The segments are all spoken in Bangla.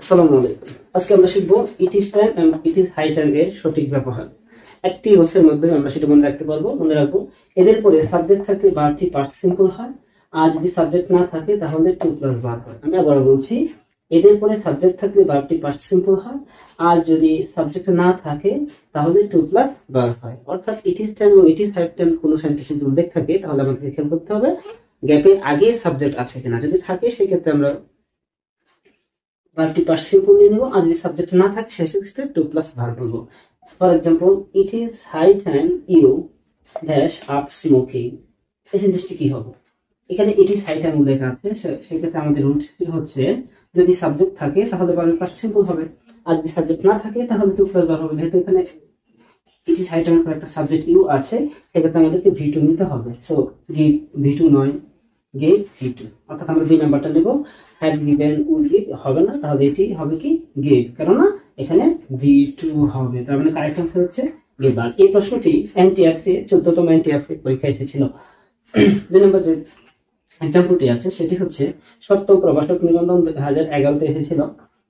আসসালামু আলাইকুম। আজকে আমরা শিখবো ইট ইজ টাইম এবং ইট ইজ হাই টাইম এর সঠিক ব্যবহার। একটি বছরের মধ্যে আমরা সেটা মনে রাখতে পারবো। মনে রাখবো এদের পরে সাবজেক্ট থাকলে বাড়তি পার্টিসিপল হয়, আর যদি সাবজেক্ট না থাকে তাহলে টু প্লাস বার হয়। আমি আবার বলছি, এদের পরে সাবজেক্ট থাকলে বাড়তি পার্টিসিপল হয়, আর যদি সাবজেক্ট না থাকে তাহলে টু প্লাস বার হয়। অর্থাৎ ইট ইজ টাইম এবং ইট ইজ হাই টাইম কোনো সেন্টেন্সে যদি উল্লেখ থাকে তাহলে আমাদেরকে খেয়াল করতে হবে গ্যাপের আগে সাবজেক্ট আছে কিনা। যদি থাকে সেক্ষেত্রে আমরা বাড়তি পার্টিসিপল নিয়ে নেব, আর যদি সাবজেক্ট না থাকে সেক্ষেত্রে টু প্লাস ভার্ব বলবো। For example, it is high time you dash up smoking. এই সেন্টেন্সটি কি হবে? এখানে ইট ইজ হাই টাইম উল্লেখ আছে, সেক্ষেত্রে আমাদের রুল হচ্ছে যদি সাবজেক্ট থাকে তাহলে পার্টিসিপল হবে, আর যদি সাবজেক্ট না থাকে তাহলে টু প্লাস ভার্ব হবে। যেহেতু এখানে ইট ইজ হাই টাইম একটা সাবজেক্ট ইউ আছে, সেক্ষেত্রে আমাদেরকে ভি টু নিতে হবে। সো গিভ ভি টু নয়, গেভ ভি2, অর্থাৎ আমরা বি নাম্বারটা নেব। হ্যাভ গিভেন উইল গিভ হবে না, তাহলে এটি হবে কি গেভ, কেননা এখানে ভি2 হবে। তার মানে কারেক্ট আনসার হচ্ছে গিভান। এই প্রশ্নটি এনটিআরসি 14তম এনটিআরসি পরীক্ষায় এসেছিল। দুই নম্বর যে এক্সাম্পলটি আছে সেটি হচ্ছে সত্য প্রভাষক নিবন্ধন 2011-তে এসেছিল।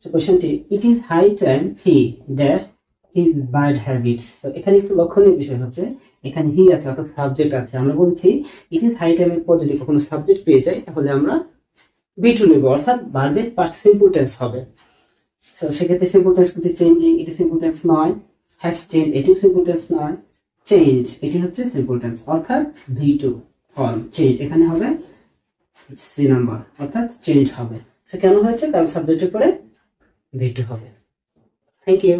কোশ্চেনটি, it is high time he dash his bad habits. তো এখানে একটু লক্ষণীয় বিষয় হচ্ছে এখানে হি আছে, অর্থাৎ সাবজেক্ট আছে। আমরা বলছি ইট ইজ হাই টাইমের পর যদি কখনো সাবজেক্ট পেয়ে যাই তাহলে আমরা বি2 নেব, অর্থাৎ ভার্বের পার্টিসিপল টেন্স হবে। তো সেক্ষেত্রে সিম্পল টেন্স কিন্তু চেঞ্জিং, এটি সিম্পল টেন্স নয়। হ্যাজ চেঞ্জ, এটি সিম্পল টেন্স নয়। চেঞ্জ, এটি হচ্ছে সিম্পল টেন্স, অর্থাৎ ভি2 ফর্ম। চেঞ্জ এখানে হবে সি নাম্বার, অর্থাৎ চেঞ্জ হবে। সে কেন হয়েছে? কারণ সাবজেক্টের পরে ভি2 হবে। Thank you.